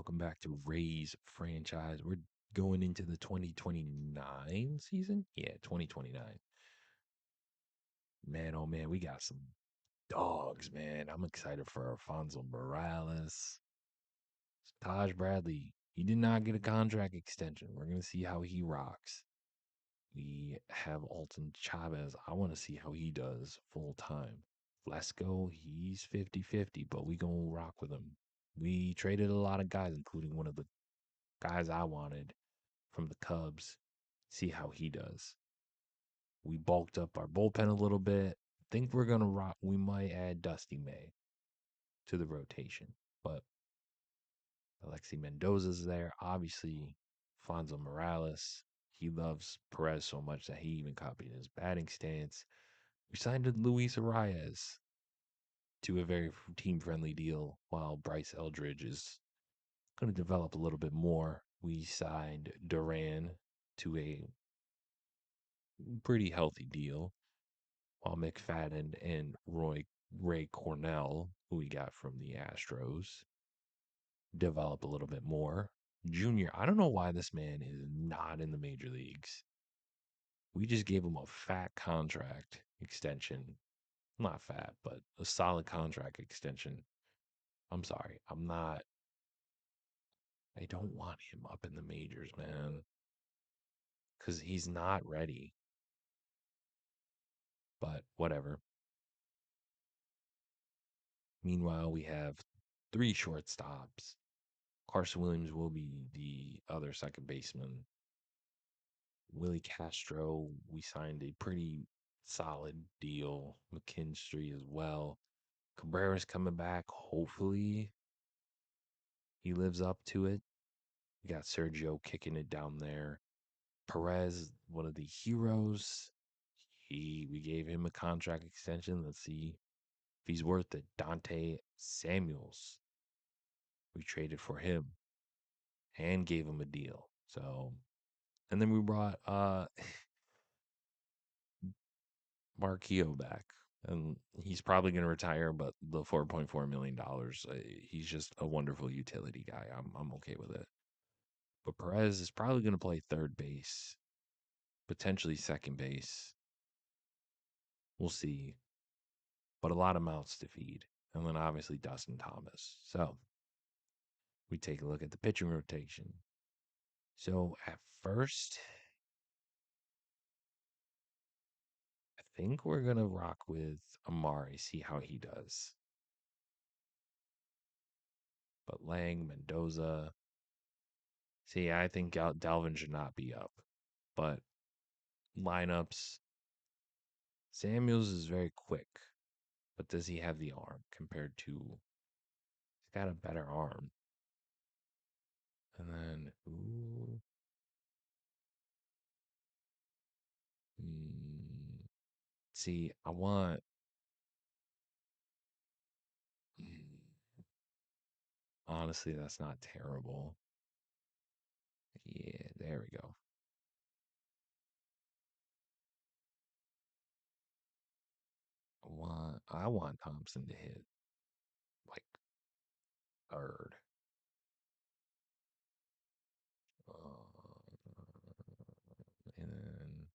Welcome back to Ray's franchise. We're going into the 2029 season. Yeah, 2029. Man, oh man, we got some dogs, man. I'm excited for Alfonso Morales. Taj Bradley, he did not get a contract extension. We're going to see how he rocks. We have Alton Chavez. I want to see how he does full time. Flesko, he's 50-50, but we going to rock with him. We traded a lot of guys, including one of the guys I wanted from the Cubs. See how he does. We bulked up our bullpen a little bit. Think we're gonna rock. We might add Dusty May to the rotation, but Alexi Mendoza's there. Obviously, Fonzo Morales. He loves Perez so much that he even copied his batting stance. We signed Luis Arias to a very team friendly deal, while Bryce Eldridge is going to develop a little bit more. We signed Duran to a pretty healthy deal, while McFadden and Ray Cornell, who we got from the Astros, develop a little bit more. Junior, I don't know why this man is not in the major leagues. We just gave him a fat contract extension. Not fat, but a solid contract extension. I'm sorry. I don't want him up in the majors, man. Because he's not ready. But whatever. Meanwhile, we have three shortstops. Carson Williams will be the other second baseman. Willie Castro, we signed a pretty solid deal. McKinstry as well. Cabrera's coming back. Hopefully, he lives up to it. We got Sergio kicking it down there. Perez, one of the heroes. We gave him a contract extension. Let's see if he's worth it. Dante Samuels. We traded for him and gave him a deal. So, and then we brought Marquio back, and he's probably going to retire, but the $4.4 million, he's just a wonderful utility guy. I'm okay with it. But Perez is probably going to play third base, potentially second base. We'll see. But a lot of mouths to feed, and then obviously Dustin Thomas. So we take a look at the pitching rotation. So at first, I think we're gonna rock with Amari, see how he does. But Lang, Mendoza, see, I think Dalvin should not be up. But lineups, Samuels is very quick, but does he have the arm compared to? He's got a better arm. And then, see, I want. mm, Honestly, that's not terrible. Yeah, there we go. I want Thompson to hit like third. And then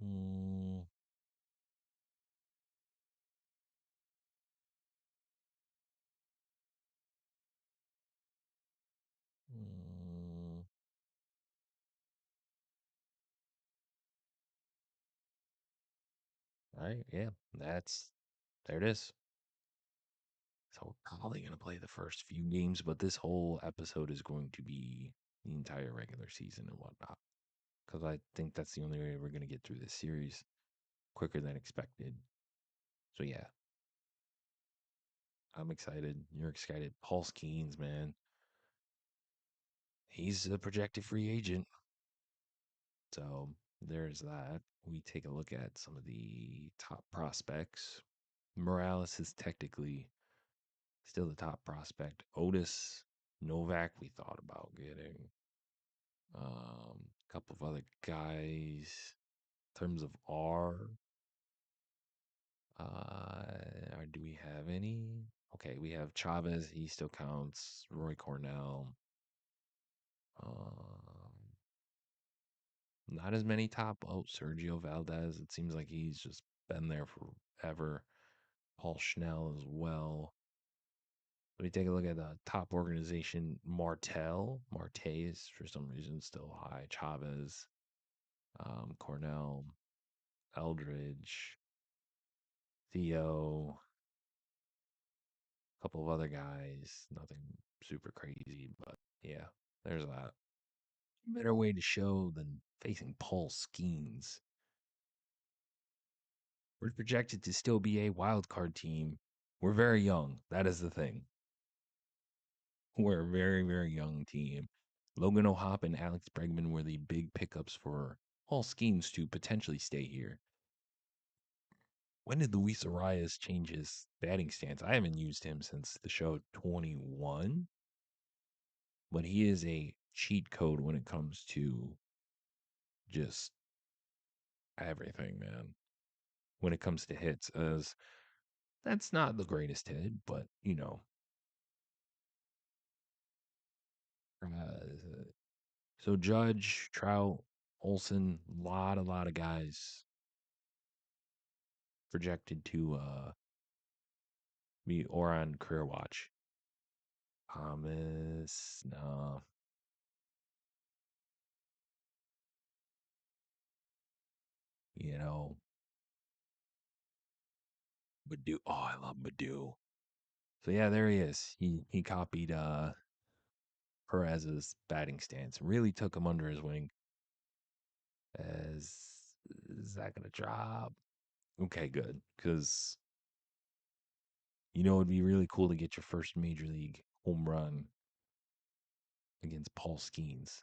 mm, mm, all right, yeah, that's there it is. So we're probably gonna play the first few games, but this whole episode is going to be the entire regular season and whatnot. Because I think that's the only way we're gonna get through this series quicker than expected. So yeah, I'm excited. You're excited. Paul Skeens, man. He's a projected free agent. So there's that. We take a look at some of the top prospects. Morales is technically still the top prospect. Otis, Novak, we thought about getting. A couple of other guys. In terms of do we have any? Okay, we have Chavez. He still counts. Roy Cornell. Um, Not as many top. Oh, Sergio Valdez. It seems like he's just been there forever. Paul Schnell as well. Let me take a look at the top organization. Marte is for some reason still high. Chavez, Cornell, Eldridge, Theo, a couple of other guys. Nothing super crazy, but yeah, there's that. Better way to show than facing Paul Skeens. We're projected to still be a wild card team. We're very young. That is the thing. We're a very, very young team. Logan O'Hop and Alex Bregman were the big pickups for Paul Skeens to potentially stay here. When did Luis Arias change his batting stance? I haven't used him since the show 21, but he is a cheat code when it comes to just everything, man. When it comes to hits, as that's not the greatest hit, but so Judge, Trout, Olson, a lot of guys projected to be or on career watch. Thomas, no, you know, Badu. Oh, I love Badu. So yeah, there he is. He copied Perez's batting stance. Really took him under his wing. As is that gonna drop? Okay, good. Because it'd be really cool to get your first major league home run against Paul Skeens.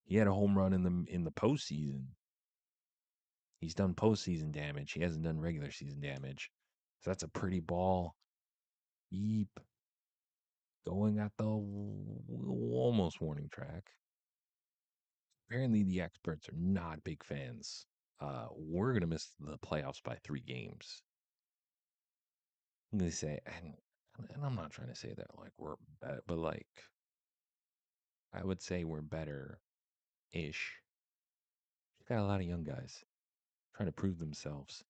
He had a home run in the postseason. He's done postseason damage. He hasn't done regular season damage. So that's a pretty ball. Yeep. Going at the almost warning track. Apparently, the experts are not big fans. We're gonna miss the playoffs by 3 games. I'm gonna say, and I'm not trying to say that like we're better, but like I would say we're better ish. Got a lot of young guys trying to prove themselves.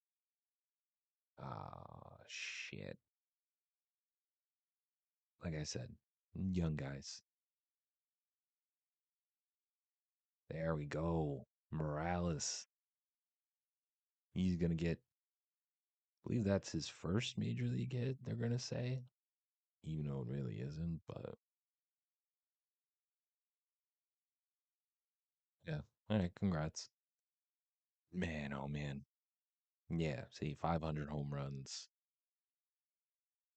Ah, shit. Like I said, young guys. There we go. Morales. He's gonna get. I believe that's his first major league hit. They're gonna say, even though it really isn't. But yeah. All right. Congrats, man. Oh man. Yeah. See, 500 home runs.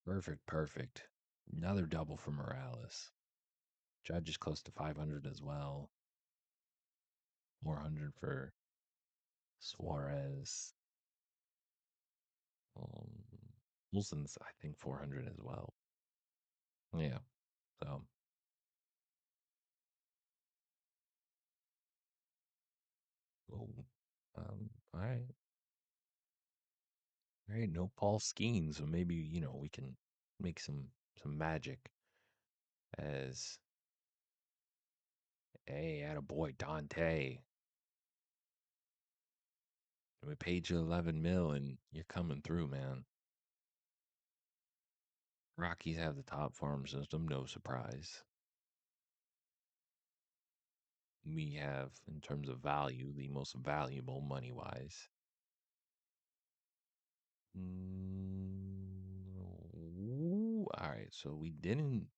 Perfect. Perfect. Another double for Morales. Judge is close to 500 as well. 400 for Suarez. Um, Wilson's, I think, 400 as well. Yeah. So, oh, all right. All right. No Paul Skeens. So maybe, we can make some magic as, hey, at a boy, Dante. We paid you 11 mil and you're coming through, man. Rockies have the top farm system. No surprise. We have, in terms of value, the most valuable money wise. All right, so we didn't.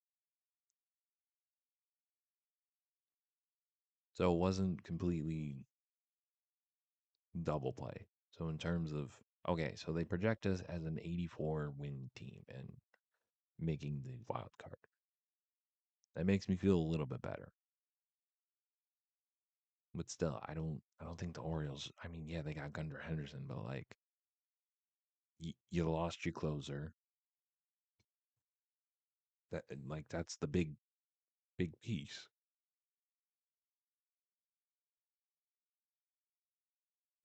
So it wasn't completely double play. So in terms of okay, so they project us as an 84 win team and making the wild card. That makes me feel a little bit better. But still, I don't think the Orioles. I mean, yeah, they got Gunnar Henderson, but like you lost your closer. That's the big piece.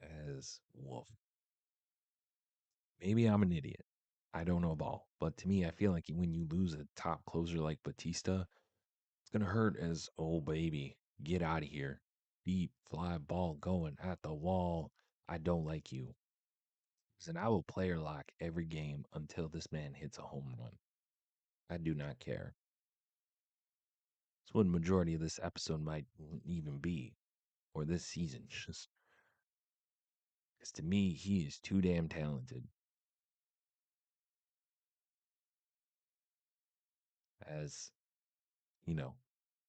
As Wolf. Maybe I'm an idiot. I don't know ball, but to me, I feel like when you lose a top closer like Batista, it's gonna hurt. As oh baby, get out of here. Deep fly ball going at the wall. I don't like you. And I will player lock every game until this man hits a home run. I do not care. That's what the majority of this episode might even be, or this season. Just because to me, he is too damn talented. As you know,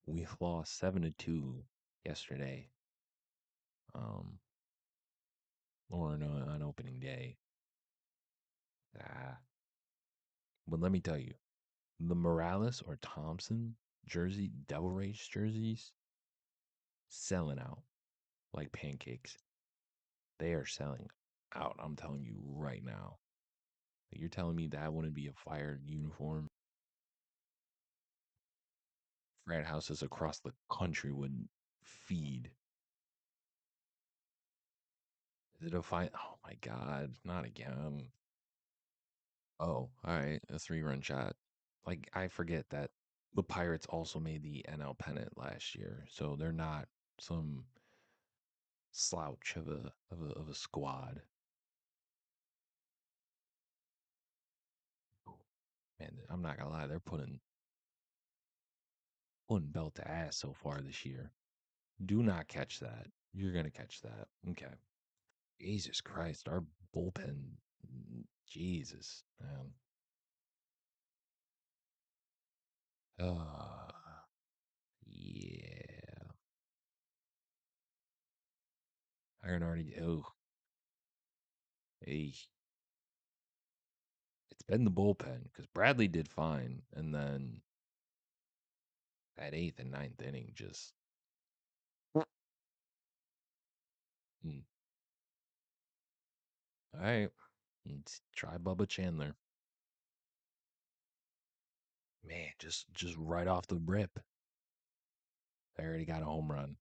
we lost 7-2 yesterday, um, or on opening day. Ah, but let me tell you, the Morales or Thompson jersey, Devil Rays jerseys, selling out like pancakes. They are selling out. I'm telling you right now. You're telling me that wouldn't be a fire uniform? Frat houses across the country would feed. Is it a fight? Oh my God, not again. Oh, all right, a 3-run shot. Like I forget that the Pirates also made the NL pennant last year, so they're not some slouch of a squad. Man, I'm not gonna lie, they're putting belt to ass so far this year. Do not catch that. You're gonna catch that. Okay. Jesus Christ, our bullpen. Jesus, man. Uh, yeah. I can already. Oh, hey, it's been the bullpen because Bradley did fine, and then that eighth and ninth inning just. Mm, all right, let's try Bubba Chandler. Man, just right off the rip, they already got a home run.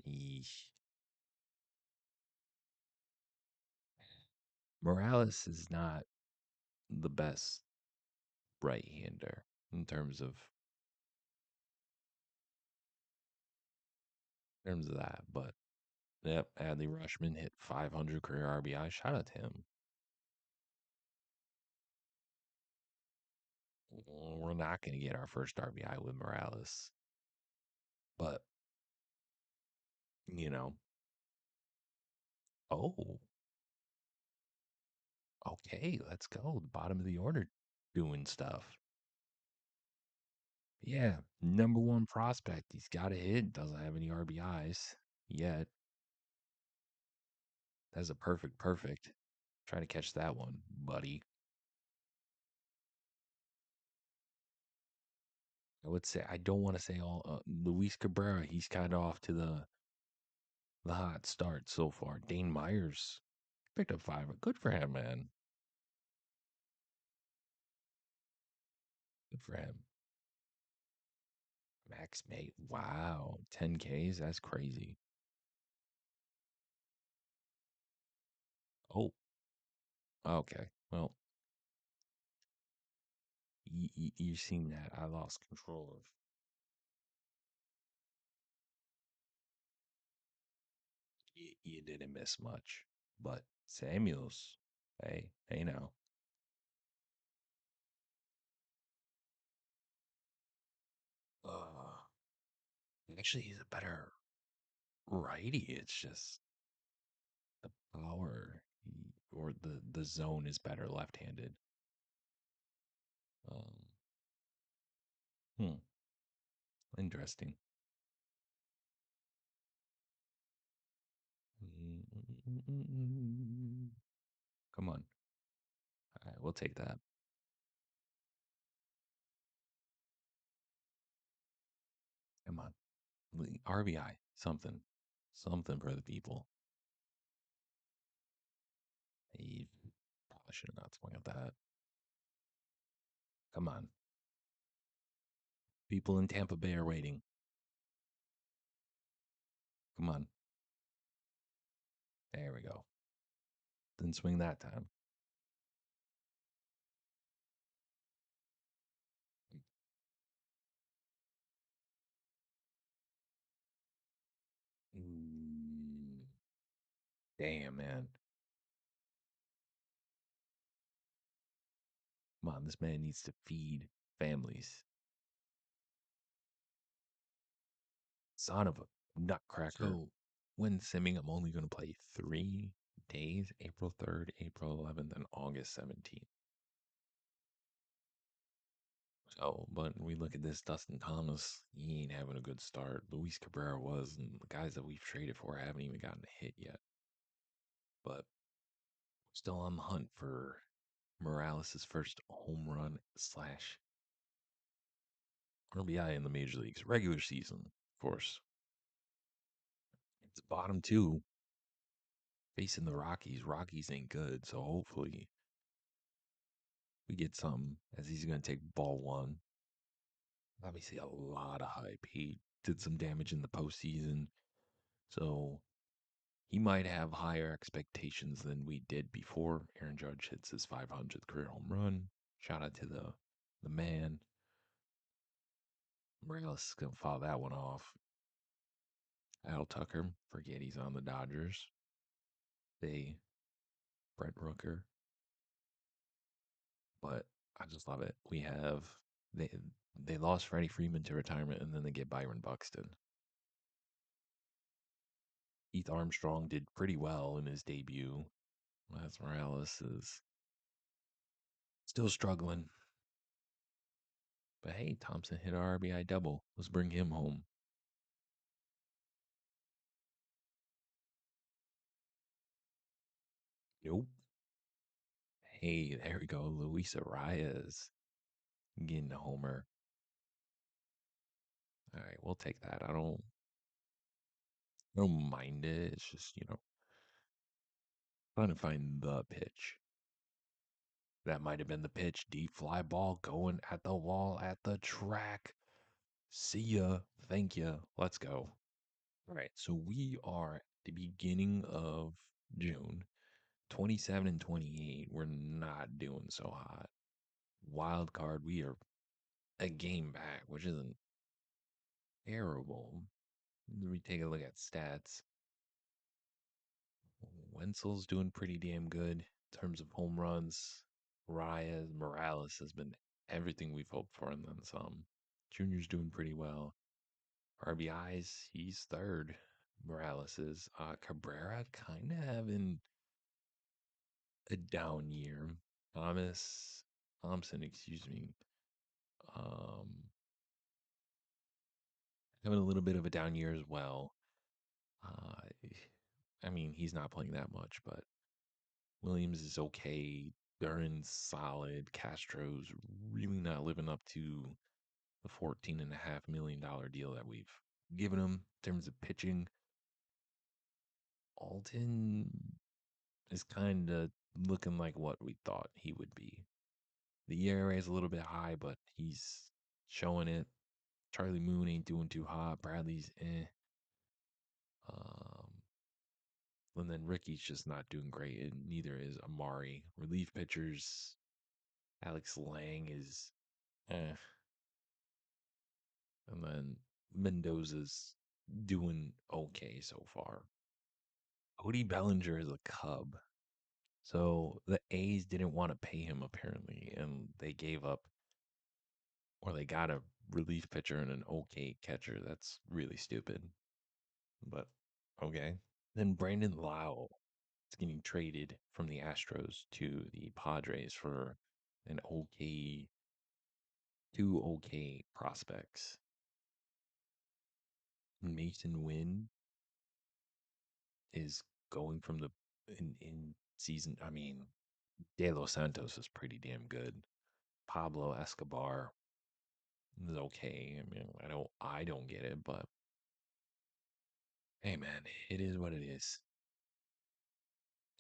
Eesh. Morales is not the best right-hander in terms of that, but yep, Adley Rushman hit 500 career RBI. Shout out to him. We're not going to get our first RBI with Morales, but you know, oh, okay, let's go. The bottom of the order doing stuff. Yeah, number one prospect. He's got a hit. Doesn't have any RBIs yet. That's a perfect. Try to catch that one, buddy. I would say I don't want to say all Luis Cabrera. He's kind of off to the hot start so far. Dane Myers picked up 5. Good for him, man. Good for him. Max May. Wow, 10 Ks. That's crazy. Oh, okay. Well, you seen that? I lost control of. You didn't miss much, but Samuels. Hey now. Uh, actually, he's a better righty. It's just the power or the zone is better left-handed. Um, hmm, interesting. Come on. All right, we'll take that. Come on. RBI, something for the people. He probably should have not swung at that. Come on. People in Tampa Bay are waiting. Come on. There we go. Didn't swing that time. Mm, damn, man. Come on, this man needs to feed families. Son of a nutcracker. So when simming, I'm only going to play 3 days: April 3rd, April 11th, and August 17th. So, but we look at this Dustin Thomas, he ain't having a good start. Luis Cabrera was, and the guys that we've traded for haven't even gotten a hit yet. But still on the hunt for Morales' first home run slash RBI in the major leagues. Regular season, of course. It's bottom two facing the Rockies. Rockies ain't good, so hopefully we get something as he's going to take ball one. Obviously, a lot of hype. He did some damage in the postseason, so he might have higher expectations than we did before Aaron Judge hits his 500th career home run. Shout out to the man. Morales is going to follow that one off. Al Tucker, forget he's on the Dodgers. Brett Rooker. But I just love it. They they lost Freddie Freeman to retirement, and then they get Byron Buxton. Keith Armstrong did pretty well in his debut. Miles Morales is still struggling. But hey, Thompson hit a RBI double. Let's bring him home. Nope. Hey, there we go. Luis Arias getting a homer. All right, we'll take that. I don't mind it. It's just, trying to find the pitch. That might have been the pitch. Deep fly ball going at the wall at the track. See ya. Thank you. Let's go. All right. So we are at the beginning of June. 27 and 28. We're not doing so hot. Wild card, we are a game back, which isn't terrible. We take a look at stats. Wenzel's doing pretty damn good in terms of home runs. Morales has been everything we've hoped for and then some. Junior's doing pretty well. RBIs, he's third. Morales is. Cabrera kind of having a down year. Thompson, excuse me. Um, having a little bit of a down year as well. Uh, I mean, he's not playing that much, but Williams is okay. Duran's solid. Castro's really not living up to the $14.5 million deal that we've given him in terms of pitching. Alton is kind of looking like what we thought he would be. The ERA is a little bit high, but he's showing it. Charlie Moon ain't doing too hot. Bradley's eh. Um, and then Ricky's just not doing great, and neither is Amari. Relief pitchers, Alex Lang is eh. And then Mendoza's doing okay so far. Cody Bellinger is a Cub. So the A's didn't want to pay him apparently, and they gave up, or they got a relief pitcher and an okay catcher. That's really stupid, but okay. Then Brandon Lau is getting traded from the Astros to the Padres for an okay, two okay prospects. Mason Wynn is going from the in season. I mean, De Los Santos is pretty damn good. Pablo Escobar is okay. I mean, I don't get it, but hey, man, it is what it is,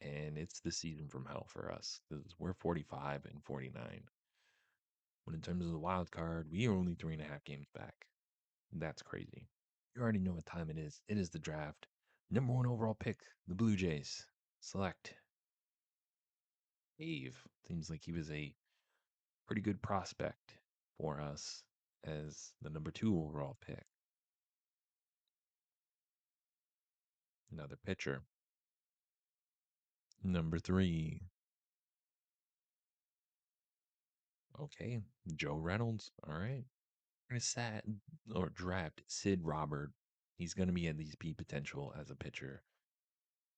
and it's the season from hell for us because we're 45 and 49. But in terms of the wild card, we are only 3.5 games back. That's crazy. You already know what time it is. It is the draft. Number one overall pick, the Blue Jays. Select Dave. Seems like he was a pretty good prospect for us as the number two overall pick. Another pitcher. Number three. Okay. Joe Reynolds. All right. We're going to sat or draft Sid Robert. He's going to be at least peak potential as a pitcher.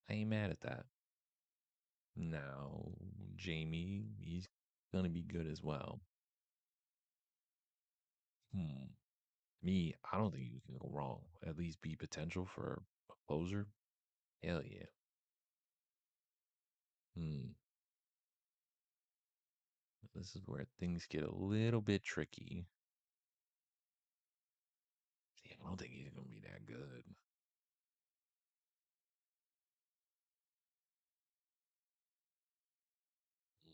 I ain't mad at that. Now, Jamie, he's going to be good as well. Hmm. Me, I don't think you can go wrong. At least be potential for a closer. Hell yeah. Hmm. This is where things get a little bit tricky. See, I don't think he's gonna be that good. Mm,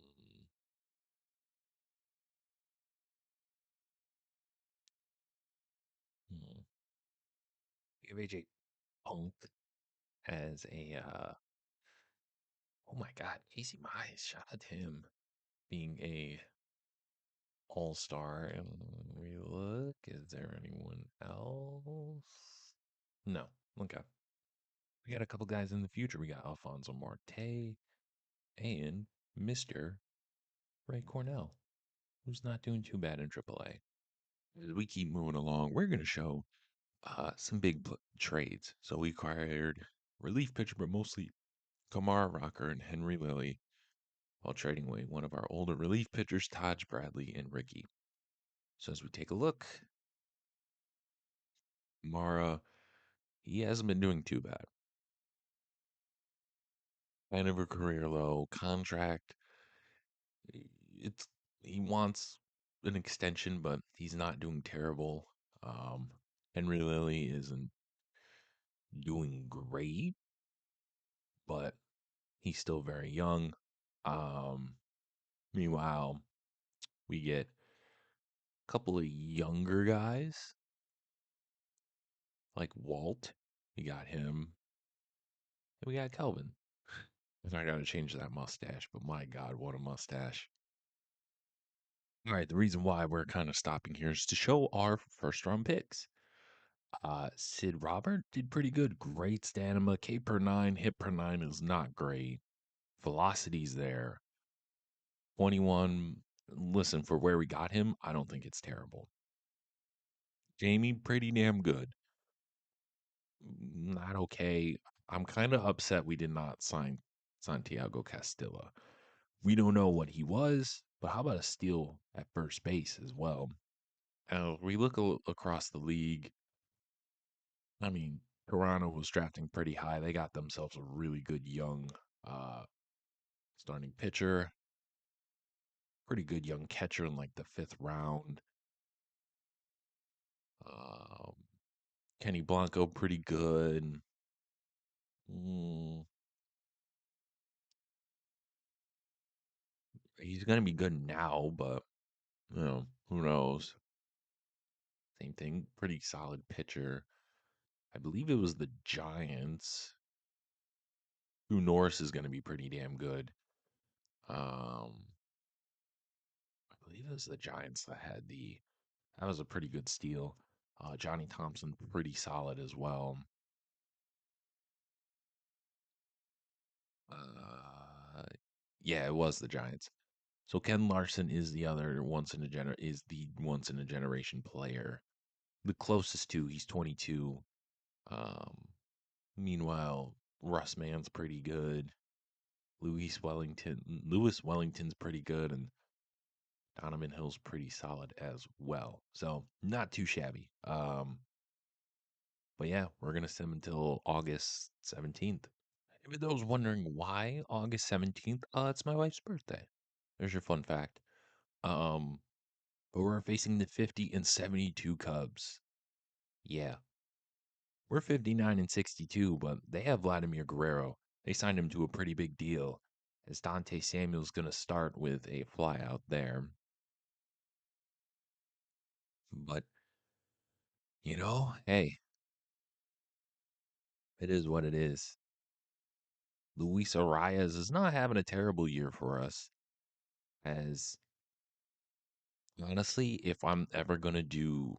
hmm. We have AJ Punk as a oh my god, Casey Mize, shout out to him being a all-star. And we look, is there anyone else? No. Okay. We got a couple guys in the future. We got Alfonso Marte and Mr. Ray Cornell, who's not doing too bad in AAA. As we keep moving along, we're going to show some big trades. So we acquired relief pitcher, but mostly Kamara Rocker and Henry Lilly, while trading away one of our older relief pitchers, Taj Bradley and Ricky. So as we take a look, Mara, he hasn't been doing too bad. Kind of a career low contract. It's he wants an extension, but he's not doing terrible. Um, Henry Lilly isn't doing great, but he's still very young. Um, Meanwhile, we get a couple of younger guys like Walt. We got him. And we got Kelvin. And I got to change that mustache, but my God, what a mustache. All right, the reason why we're kind of stopping here is to show our first round picks. Sid Robert did pretty good. Great stamina. K per nine, hit per nine is not great. Velocity's there. 21. Listen, for where we got him, I don't think it's terrible. Jamie, pretty damn good. Not okay. I'm kind of upset we did not sign Santiago Castilla. We don't know what he was, but how about a steal at first base as well? We look across the league. I mean, Toronto was drafting pretty high. They got themselves a really good young uh, starting pitcher, pretty good young catcher in like the fifth round. Um, Kenny Blanco, pretty good. Mm, he's going to be good now, but who knows? Same thing, pretty solid pitcher. I believe it was the Giants. Who Norris is going to be pretty damn good. Um, I believe it was the Giants that had that was a pretty good steal. Johnny Thompson, pretty solid as well. Uh, yeah, it was the Giants. So Ken Larson is the other once in a generation player. The closest to he's 22. Um, Meanwhile, Russ Mann's pretty good. Lewis Wellington's pretty good, and Donovan Hill's pretty solid as well. So not too shabby. But yeah, we're gonna send him until August 17th. If those wondering why August 17th, it's my wife's birthday. There's your fun fact. Um, but we're facing the 50 and 72 Cubs. Yeah, we're 59 and 62, but they have Vladimir Guerrero. They signed him to a pretty big deal. As Dante Samuel's gonna start with a flyout there. But, hey, it is what it is. Luis Arias is not having a terrible year for us. As honestly, if I'm ever going to do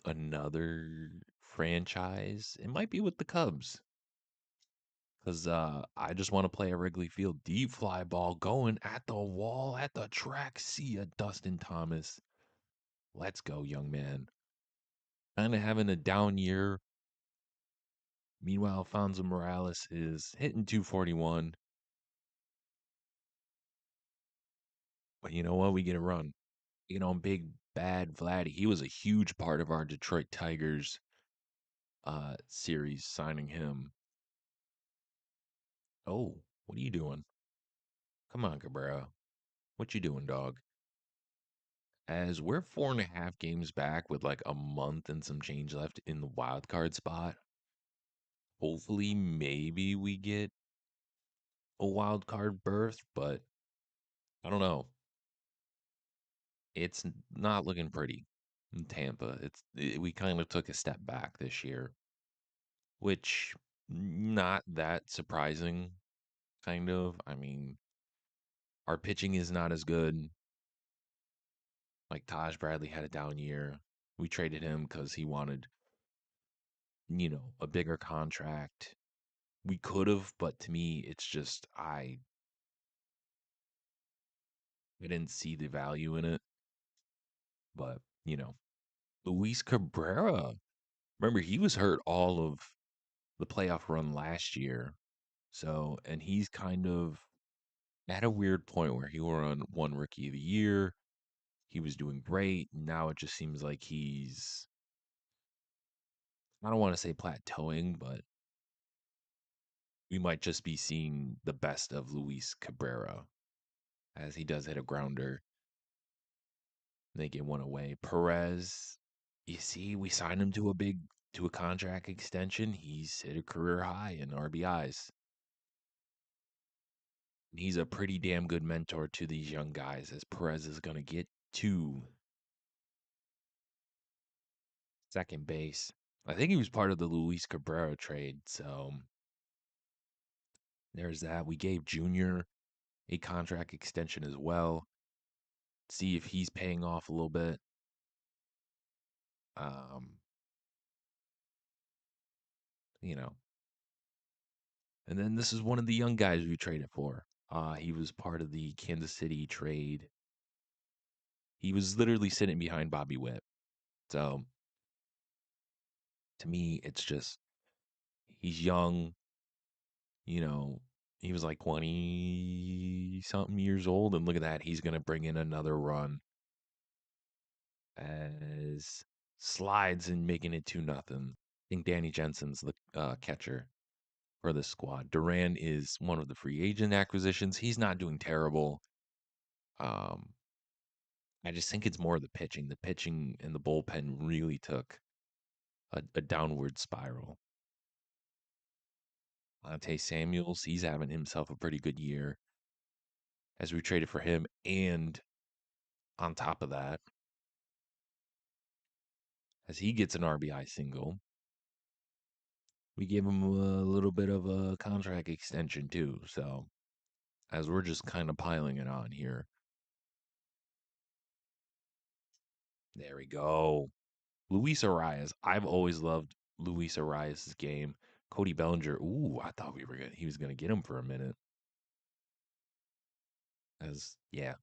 another franchise, it might be with the Cubs. Because I just want to play a Wrigley Field deep fly ball going at the wall, at the track. See ya, Dustin Thomas. Let's go, young man. Kind of having a down year. Meanwhile, Alfonso Morales is hitting 241. But you know what? We get a run. Big bad Vladdy. He was a huge part of our Detroit Tigers series, signing him. Oh, what are you doing? Come on, Cabrera. What you doing, dog? As we're 4.5 games back with like a month and some change left in the wild card spot. Hopefully, maybe we get a wild card berth, but I don't know. It's not looking pretty in Tampa. We kind of took a step back this year, which not that surprising, kind of. I mean, our pitching is not as good. Like Taj Bradley had a down year. We traded him because he wanted, a bigger contract. We could have, but to me, it's just I didn't see the value in it. But Luis Cabrera. Remember, he was hurt all of the playoff run last year. So, and he's kind of at a weird point where he won Rookie of the Year. He was doing great. Now it just seems like I don't want to say plateauing, but we might just be seeing the best of Luis Cabrera as he does hit a grounder. They get one away. Perez, you see, we signed him to a contract extension. He's hit a career high in RBIs. He's a pretty damn good mentor to these young guys, as Perez is going to get to second base. I think he was part of the Luis Cabrera trade. So there's that. We gave Junior a contract extension as well. See if he's paying off a little bit. Um, you know. And then this is one of the young guys we traded for. He was part of the Kansas City trade. He was literally sitting behind Bobby Witt. So to me, it's just he's young. You know, he was like 20 something years old. And look at that. He's going to bring in another run as slides and making it 2-0. I think Danny Jensen's the catcher for this squad. Duran is one of the free agent acquisitions. He's not doing terrible. Um, I just think it's more the pitching. The pitching and the bullpen really took a downward spiral. Monte Samuels, he's having himself a pretty good year as we traded for him. And on top of that, as he gets an RBI single, we gave him a little bit of a contract extension too. So as we're just kind of piling it on here. There we go. Luis Arias. I've always loved Luis Arias' game. Cody Bellinger. Ooh, I thought he was gonna get him for a minute. As yeah,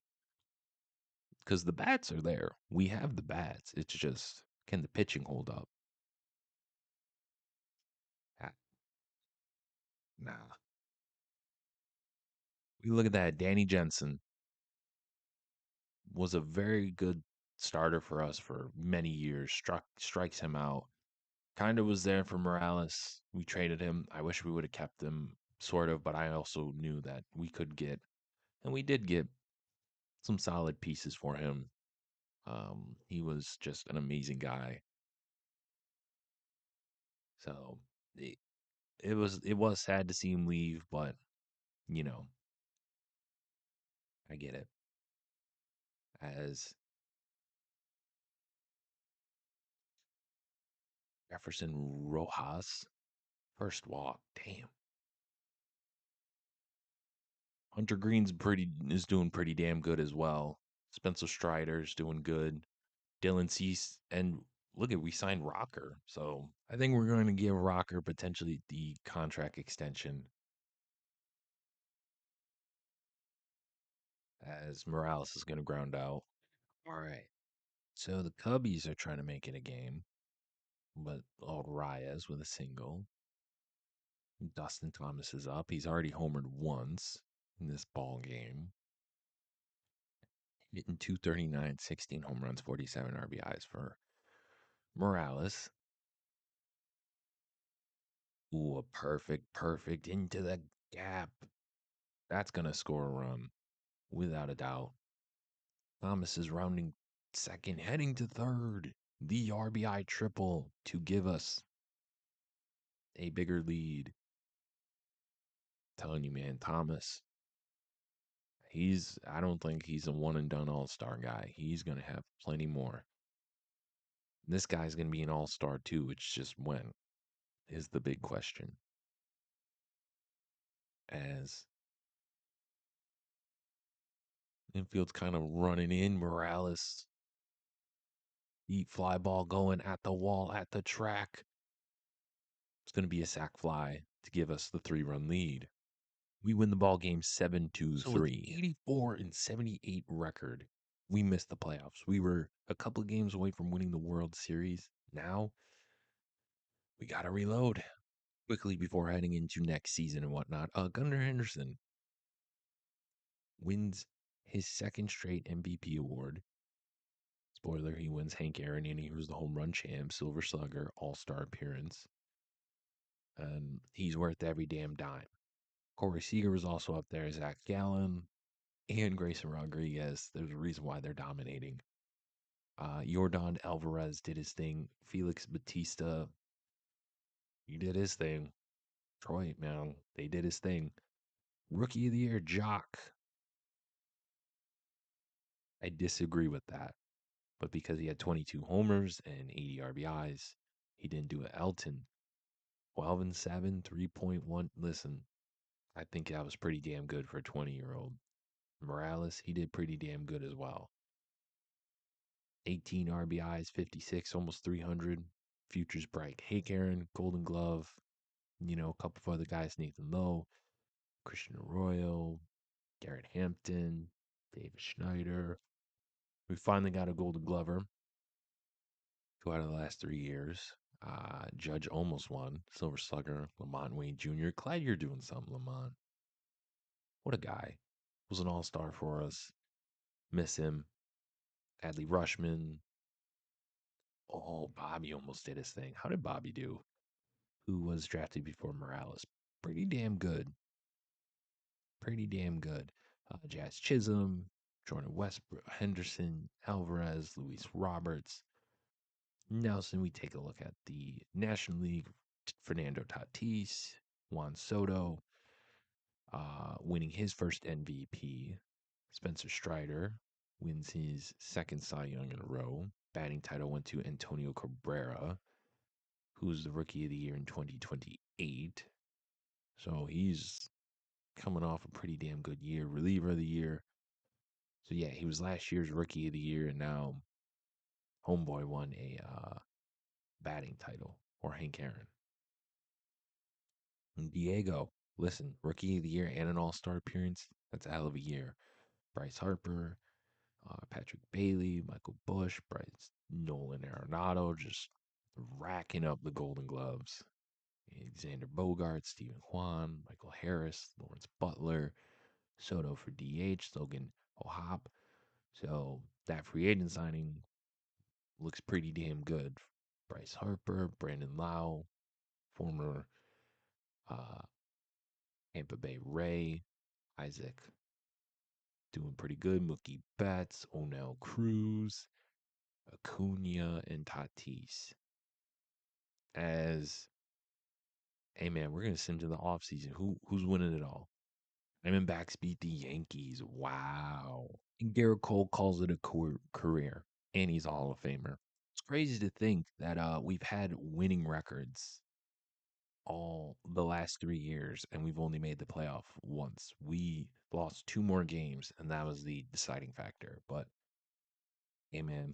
because the bats are there. We have the bats. It's just can the pitching hold up? Ah, nah. We look at that. Danny Jensen was a very good starter for us for many years. Strikes him out. Kind of was there for Morales. We traded him. I wish we would have kept him, sort of, but I also knew that we could get, and we did get some solid pieces for him. He was just an amazing guy. So it, it was sad to see him leave, but you know, I get it. As Jefferson Rojas, first walk. Damn. Hunter Green's pretty is doing pretty damn good as well. Spencer Strider's doing good. Dylan Cease, and look at we signed Rocker. So I think we're going to give Rocker potentially the contract extension as Morales is going to ground out. All right. So the Cubbies are trying to make it a game, but old Reyes with a single. Dustin Thomas is up. He's already homered once in this ball game. Hitting 239, 16 home runs, 47 RBIs for Morales. Ooh, a perfect into the gap. That's going to score a run without a doubt. Thomas is rounding second, heading to third. The RBI triple to give us a bigger lead. Telling you, man, Thomas, I don't think he's a one and done all star guy. He's going to have plenty more. This guy's going to be an all star too. It's just when is the big question. As infield's kind of running in, Morales, deep fly ball going at the wall, at the track. It's going to be a sac fly to give us the 3-run lead. We win the ball game 7-3. So with 84 and 78 record, we missed the playoffs. We were a couple of games away from winning the World Series. Now we got to reload quickly before heading into next season and whatnot. Gunnar Henderson wins his second straight MVP award. Spoiler, he wins Hank Aaron and he was the home run champ, Silver Slugger, All-Star appearance. He's worth every damn dime. Corey Seager was also up there, Zach Gallen, and Grayson Rodriguez. There's a reason why they're dominating. Yordan Alvarez did his thing. Felix Batista, he did his thing. Detroit, man, they did his thing. Rookie of the Year, Jock. I disagree with that. But because he had 22 homers and 80 RBIs, he didn't do it. Elton, 12 and 7, 3.1. Listen, I think that was pretty damn good for a 20-year-old. Morales, he did pretty damn good as well. 18 RBIs, 56, almost 300. Futures bright. Hey, Karen, Golden Glove. You know, a couple of other guys, Nathan Lowe, Christian Arroyo, Garrett Hampton, David Schneider. We finally got a Golden Glover 2 out of the last 3 years. Judge almost won. Silver Slugger, Lamont Wayne Jr. Glad you're doing something, Lamont. What a guy. Was an all-star for us. Miss him. Adley Rushman. Oh, Bobby almost did his thing. How did Bobby do? Who was drafted before Morales? Pretty damn good. Pretty damn good. Jazz Chisholm, Jordan Westbrook, Henderson, Alvarez, Luis Roberts. Nelson, we take a look at the National League. Fernando Tatis, Juan Soto, winning his first MVP. Spencer Strider wins his second Cy Young in a row. Batting title went to Antonio Cabrera, who's the Rookie of the Year in 2028. So he's coming off a pretty damn good year. Reliever of the Year. So yeah, he was last year's Rookie of the Year, and now Homeboy won a batting title, or Hank Aaron. And Diego, listen, Rookie of the Year and an All-Star appearance. That's a hell of a year. Bryce Harper, Patrick Bailey, Michael Bush, Bryce Nolan Arenado, just racking up the Golden Gloves. Xander Bogart, Stephen Kwan, Michael Harris, Lawrence Butler, Soto for DH, Logan O'Hop. So that free agent signing looks pretty damn good. Bryce Harper, Brandon Lau, former uh, Tampa Bay Ray, Isaac doing pretty good. Mookie Betts, Onel Cruz, Acuna, and Tatis. As hey man, we're gonna send to the offseason. Who's winning it all? Diamondbacks beat the Yankees. Wow. And Garrett Cole calls it a career, and he's a Hall of Famer. It's crazy to think that we've had winning records all the last 3 years, and we've only made the playoff once. We lost two more games, and that was the deciding factor. But hey, man,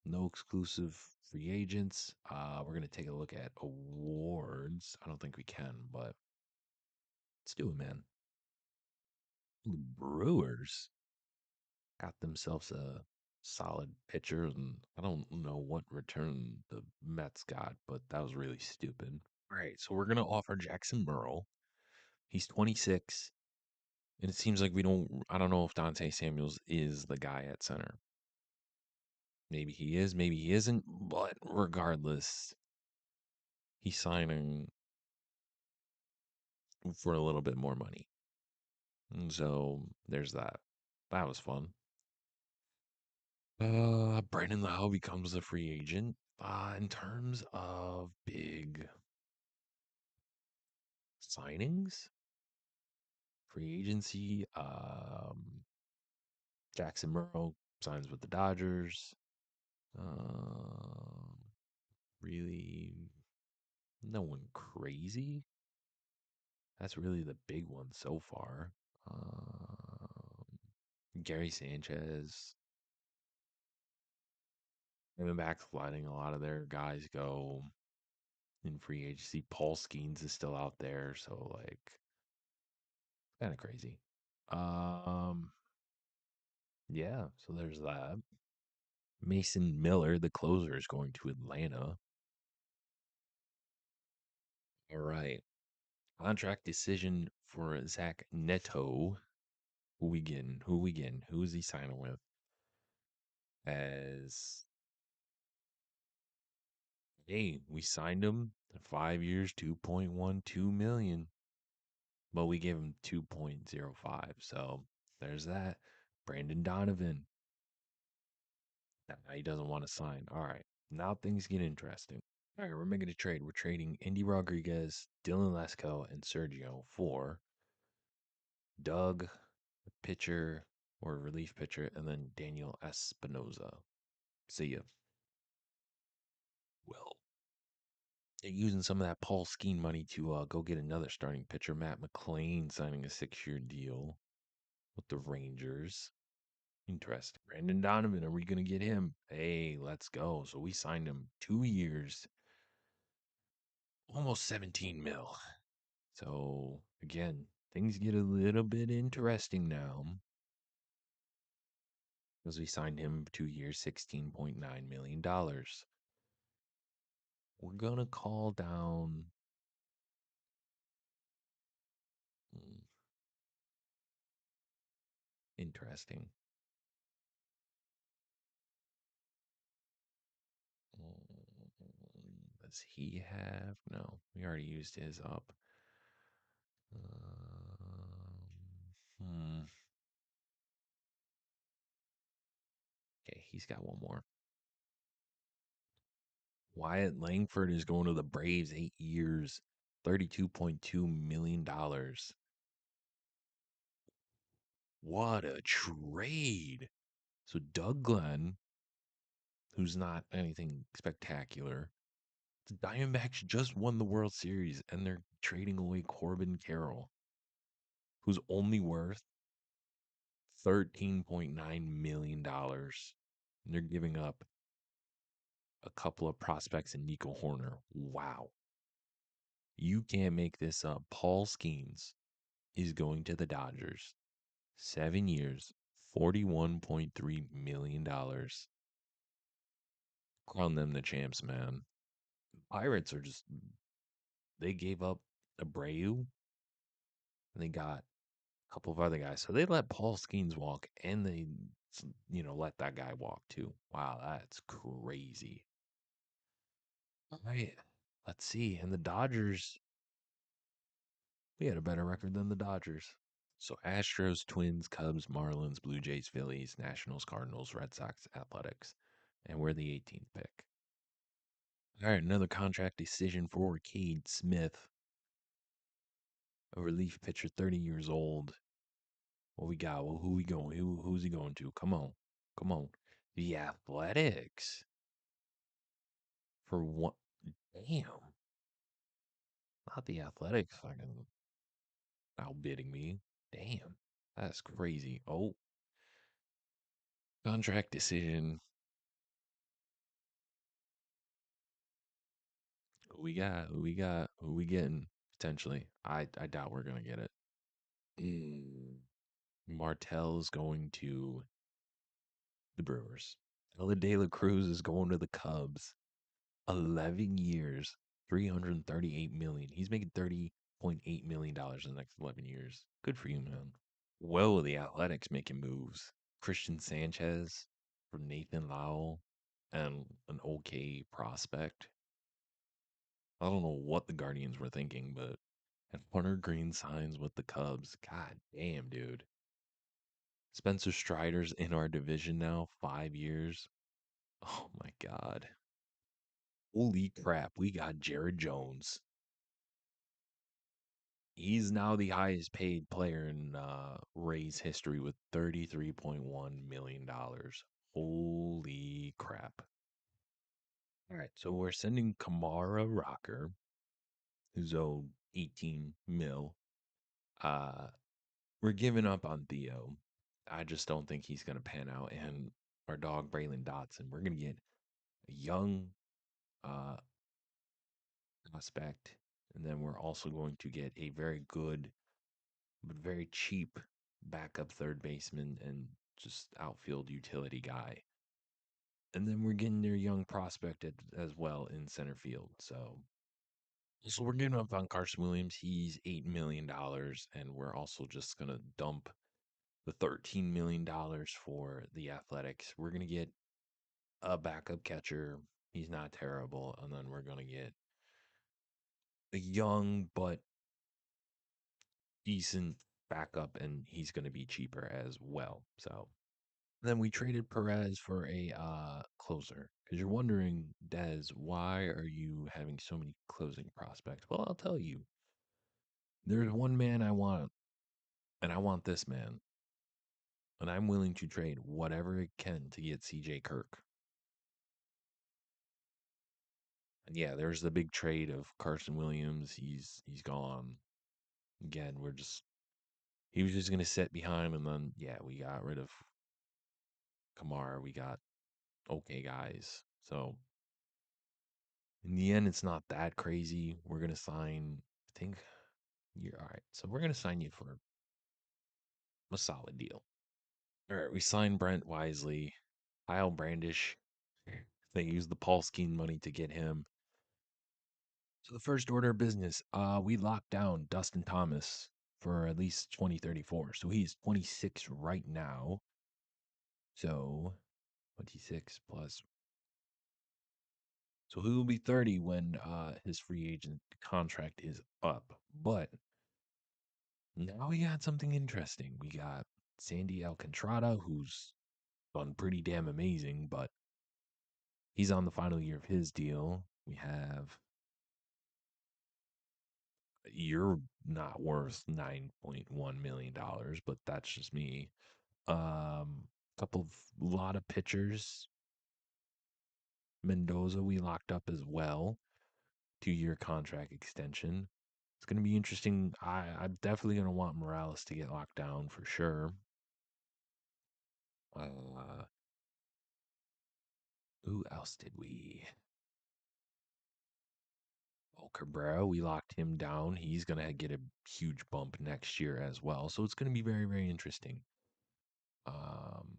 no exclusive free agents. We're gonna take a look at awards. I don't think we can, but let's do it, man. The Brewers got themselves a solid pitcher, and I don't know what return the Mets got, but that was really stupid. All right, so we're gonna offer Jackson Burrow. He's 26, and it seems like we don't. I don't know if Dante Samuels is the guy at center. Maybe he is, maybe he isn't. But regardless, he's signing for a little bit more money. And so there's that. That was fun. Brandon Lau becomes a free agent. In terms of big signings, free agency, Jackson Murrow signs with the Dodgers. Um, really, no one crazy. That's really the big one so far. Gary Sanchez, Diamondbacks letting a lot of their guys go in free agency. Paul Skeens is still out there, so like kind of crazy. Um, yeah, so there's that. Mason Miller, the closer, is going to Atlanta. All right. Contract decision for Zach Neto. Who we getting? Who we getting? Who is he signing with? As hey, we signed him 5 years, 2.12 million, but we gave him 2.05. So there's that. Brandon Donovan. Now he doesn't want to sign. All right. Now things get interesting. All right, we're making a trade. We're trading Indy Rodriguez, Dylan Lesko, and Sergio for Doug, pitcher or relief pitcher, and then Daniel Espinoza. See ya. Well, they're using some of that Paul Skeen money to go get another starting pitcher, Matt McClain, signing a 6-year deal with the Rangers. Interesting. Brandon Donovan, are we going to get him? Hey, let's go. So we signed him 2 years, almost 17 mil. So again, things get a little bit interesting now because we signed him 2 years, $16.9 million. We're going to call down. hmm, Interesting. Does he have? No, we already used his up. Hmm. Okay, he's got one more. Wyatt Langford is going to the Braves, 8 years, $32.2 million. What a trade. So Doug Glenn, who's not anything spectacular, the Diamondbacks just won the World Series and they're trading away Corbin Carroll, who's only worth $13.9 million. And they're giving up a couple of prospects in Nico Horner. Wow. You can't make this up. Paul Skeens is going to the Dodgers. 7 years, $41.3 million. Crown them the champs, man. Pirates are just, they gave up Abreu and they got a couple of other guys. So they let Paul Skeens walk and they, let that guy walk too. Wow, that's crazy. All right. Let's see. And the Dodgers, we had a better record than the Dodgers. So Astros, Twins, Cubs, Marlins, Blue Jays, Phillies, Nationals, Cardinals, Red Sox, Athletics. And we're the 18th pick. All right, another contract decision for Cade Smith, a relief pitcher, 30 years old. What we got? Well, who we going? Who's he going to? Come on. Come on. The Athletics. for one. Damn, not the Athletics fucking outbidding me. Damn, that's crazy. Oh, contract decision. Who we got? Who we got? Who we getting potentially? I doubt we're gonna get it. Martell's going to the Brewers. Ella De La Cruz is going to the Cubs. 11 years, 338 million. He's making $30.8 million in the next 11 years. Good for you, man. Well, the Athletics making moves. Christian Sanchez for Nathan Lowell and an okay prospect. I don't know what the Guardians were thinking, but and Hunter Green signs with the Cubs. God damn, dude. Spencer Strider's in our division now, 5 years. Oh my God. Holy crap, we got Jared Jones. He's now the highest paid player in Rays history with $33.1 million. Holy crap. All right, so we're sending Kamara Rocker, who's owed 18 mil. We're giving up on Theo. I just don't think he's going to pan out. And our dog, Braylon Dotson, we're going to get a young uh, prospect. And then we're also going to get a very good, but very cheap backup third baseman and just outfield utility guy. And then we're getting their young prospect as well in center field. So we're getting up on Carson Williams. He's $8 million, and we're also just gonna dump the $13 million for the Athletics. We're gonna get a backup catcher. He's not terrible, and then we're gonna get a young but decent backup, and he's gonna be cheaper as well. So then we traded Perez for a closer. Because you're wondering, Dez, why are you having so many closing prospects? Well, I'll tell you. There's one man I want, and I want this man. And I'm willing to trade whatever it can to get CJ Kirk. And yeah, there's the big trade of Carson Williams. He's gone. Again, he was just gonna sit behind, and then yeah, we got rid of Kamara. We got okay guys. So in the end, it's not that crazy. We're gonna sign. I think you're all right. So we're gonna sign you for a solid deal. All right, we signed Brent Wisely, Kyle Brandish. They used the Paul Skeen money to get him. So the first order of business, we locked down Dustin Thomas for at least 2034. So he's 26 right now. So 26 plus. So he will be 30 when his free agent contract is up. But now we got something interesting. We got Sandy Alcantara, who's done pretty damn amazing, but he's on the final year of his deal. We have you're not worth $9.1 million, but that's just me. Couple of lot of pitchers. Mendoza we locked up as well. 2-year contract extension. It's gonna be interesting. I'm definitely gonna want Morales to get locked down for sure. Uh, who else did we? Oh, Cabrera, we locked him down. He's gonna get a huge bump next year as well. So it's gonna be very, very interesting. Um,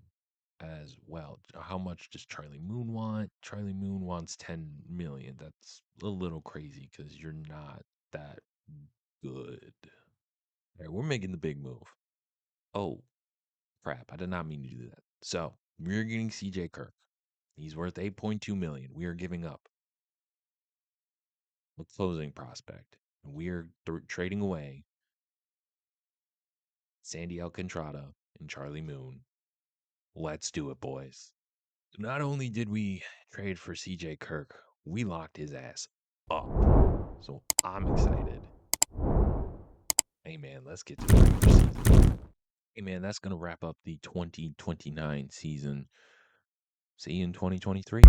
as well. How much does Charlie Moon want? Charlie Moon wants 10 million. That's a little crazy because you're not that good. All right, we're making the big move. Oh, crap. I did not mean to do that. So we're getting CJ Kirk. He's worth 8.2 million. We are giving up a closing prospect. We are trading away Sandy Alcantara and Charlie Moon. Let's do it, boys. Not only did we trade for CJ Kirk, we locked his ass up. So I'm excited. Hey man, let's get to the regular season. Hey man, that's gonna wrap up the 2029 season. See you in 2023.